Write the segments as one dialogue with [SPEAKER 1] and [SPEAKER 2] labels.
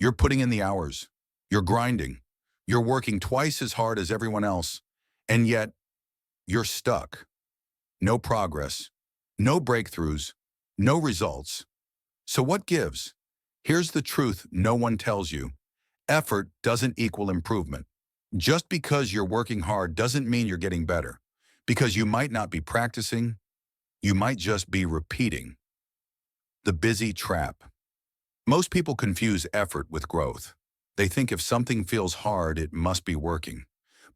[SPEAKER 1] You're putting in the hours. You're grinding. You're working twice as hard as everyone else, and yet you're stuck. No progress, no breakthroughs, no results. So what gives? Here's the truth no one tells you. Effort doesn't equal improvement. Just because you're working hard doesn't mean you're getting better. Because you might not be practicing, you might just be repeating. The busy trap. Most people confuse effort with growth. They think if something feels hard, it must be working.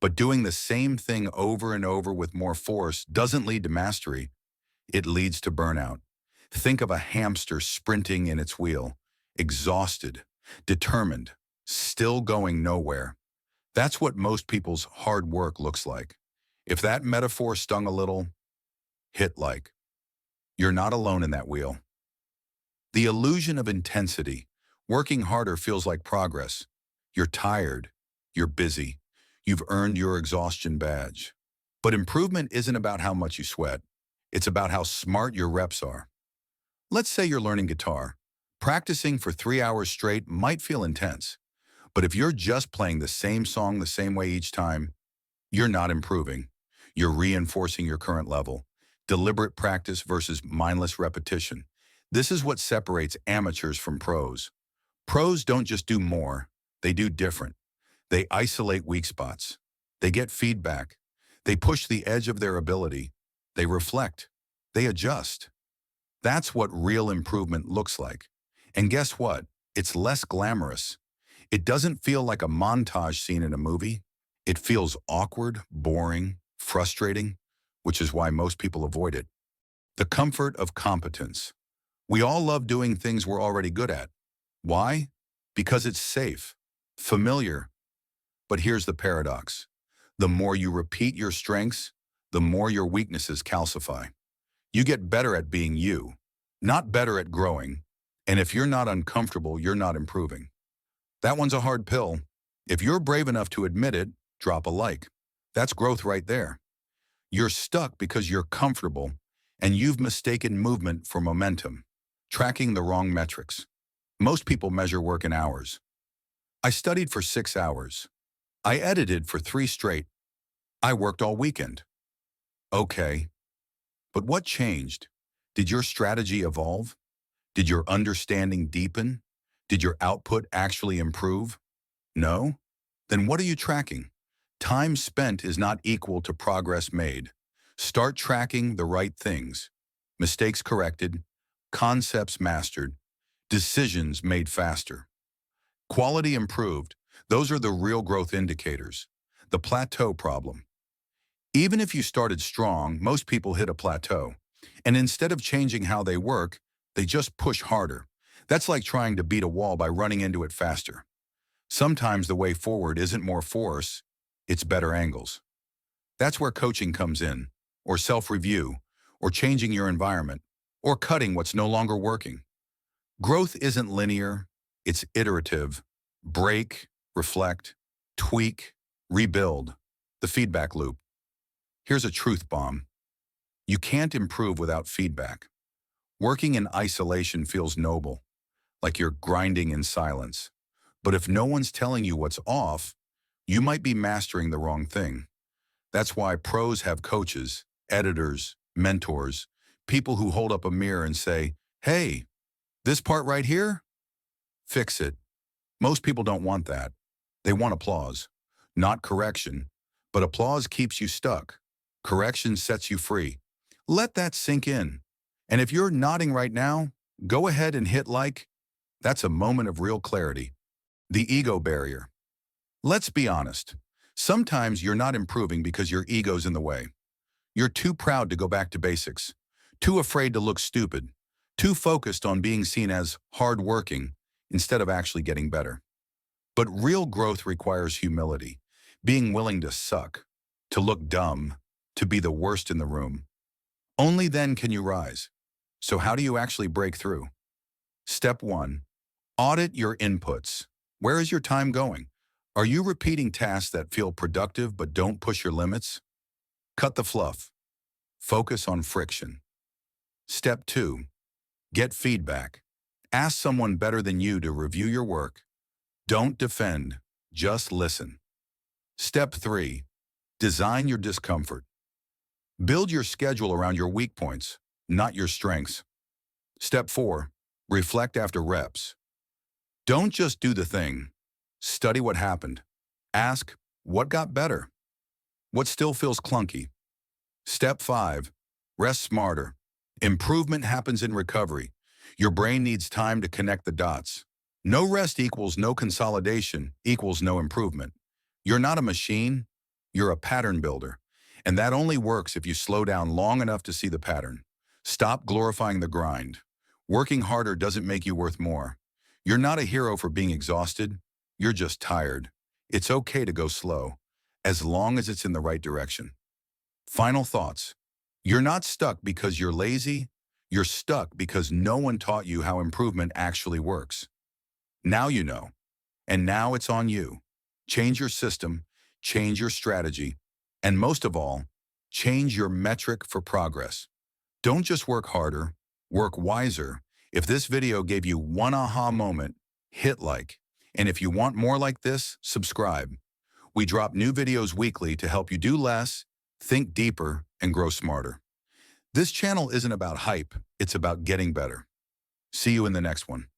[SPEAKER 1] But doing the same thing over and over with more force doesn't lead to mastery. It leads to burnout. Think of a hamster sprinting in its wheel, exhausted, determined, still going nowhere. That's what most people's hard work looks like. If that metaphor stung a little, hit like. You're not alone in that wheel. The illusion of intensity. Working harder feels like progress. You're tired. You're busy. You've earned your exhaustion badge. But improvement isn't about how much you sweat. It's about how smart your reps are. Let's say you're learning guitar. Practicing for 3 hours straight might feel intense. But if you're just playing the same song the same way each time, you're not improving. You're reinforcing your current level. Deliberate practice versus mindless repetition. This is what separates amateurs from pros. Pros don't just do more, they do different. They isolate weak spots. They get feedback. They push the edge of their ability. They reflect. They adjust. That's what real improvement looks like. And guess what? It's less glamorous. It doesn't feel like a montage scene in a movie. It feels awkward, boring, frustrating, which is why most people avoid it. The comfort of competence. We all love doing things we're already good at. Why? Because it's safe, familiar. But here's the paradox. The more you repeat your strengths, the more your weaknesses calcify. You get better at being you, not better at growing. And if you're not uncomfortable, you're not improving. That one's a hard pill. If you're brave enough to admit it, drop a like. That's growth right there. You're stuck because you're comfortable and you've mistaken movement for momentum, tracking the wrong metrics. Most people measure work in hours. I studied for 6 hours. I edited for 3 straight. I worked all weekend. Okay, but what changed? Did your strategy evolve? Did your understanding deepen? Did your output actually improve? No? Then what are you tracking? Time spent is not equal to progress made. Start tracking the right things. Mistakes corrected, concepts mastered, decisions made faster. Quality improved. Those are the real growth indicators. The plateau problem. Even if you started strong, most people hit a plateau. And instead of changing how they work, they just push harder. That's like trying to beat a wall by running into it faster. Sometimes the way forward isn't more force, it's better angles. That's where coaching comes in, or self-review, or changing your environment, or cutting what's no longer working. Growth isn't linear, it's iterative. Break, reflect, tweak, rebuild. The feedback loop. Here's a truth bomb. You can't improve without feedback. Working in isolation feels noble, like you're grinding in silence. But if no one's telling you what's off, you might be mastering the wrong thing. That's why pros have coaches, editors, mentors, people who hold up a mirror and say, "Hey, this part right here? Fix it." Most people don't want that. They want applause, not correction. But applause keeps you stuck. Correction sets you free. Let that sink in. And if you're nodding right now, go ahead and hit like. That's a moment of real clarity. The ego barrier. Let's be honest. Sometimes you're not improving because your ego's in the way. You're too proud to go back to basics, too afraid to look stupid, too focused on being seen as hardworking instead of actually getting better. But real growth requires humility, being willing to suck, to look dumb, to be the worst in the room. Only then can you rise. So how do you actually break through? Step 1. Audit your inputs. Where is your time going? Are you repeating tasks that feel productive but don't push your limits? Cut the fluff. Focus on friction. Step 2. Get feedback. Ask someone better than you to review your work. Don't defend, just listen. Step 3. Design your discomfort. Build your schedule around your weak points, not your strengths. Step 4. Reflect after reps. Don't just do the thing. Study what happened. Ask, what got better? What still feels clunky? Step 5. Rest smarter. Improvement happens in recovery. Your brain needs time to connect the dots. No rest equals no consolidation equals no improvement. You're not a machine, you're a pattern builder. And that only works if you slow down long enough to see the pattern. Stop glorifying the grind. Working harder doesn't make you worth more. You're not a hero for being exhausted, you're just tired. It's okay to go slow, as long as it's in the right direction. Final thoughts. You're not stuck because you're lazy, you're stuck because no one taught you how improvement actually works. Now you know, and now it's on you. Change your system, change your strategy, and most of all, change your metric for progress. Don't just work harder, work wiser. If this video gave you one aha moment, hit like. And if you want more like this, subscribe. We drop new videos weekly to help you do less, think deeper, and grow smarter. This channel isn't about hype, it's about getting better. See you in the next one.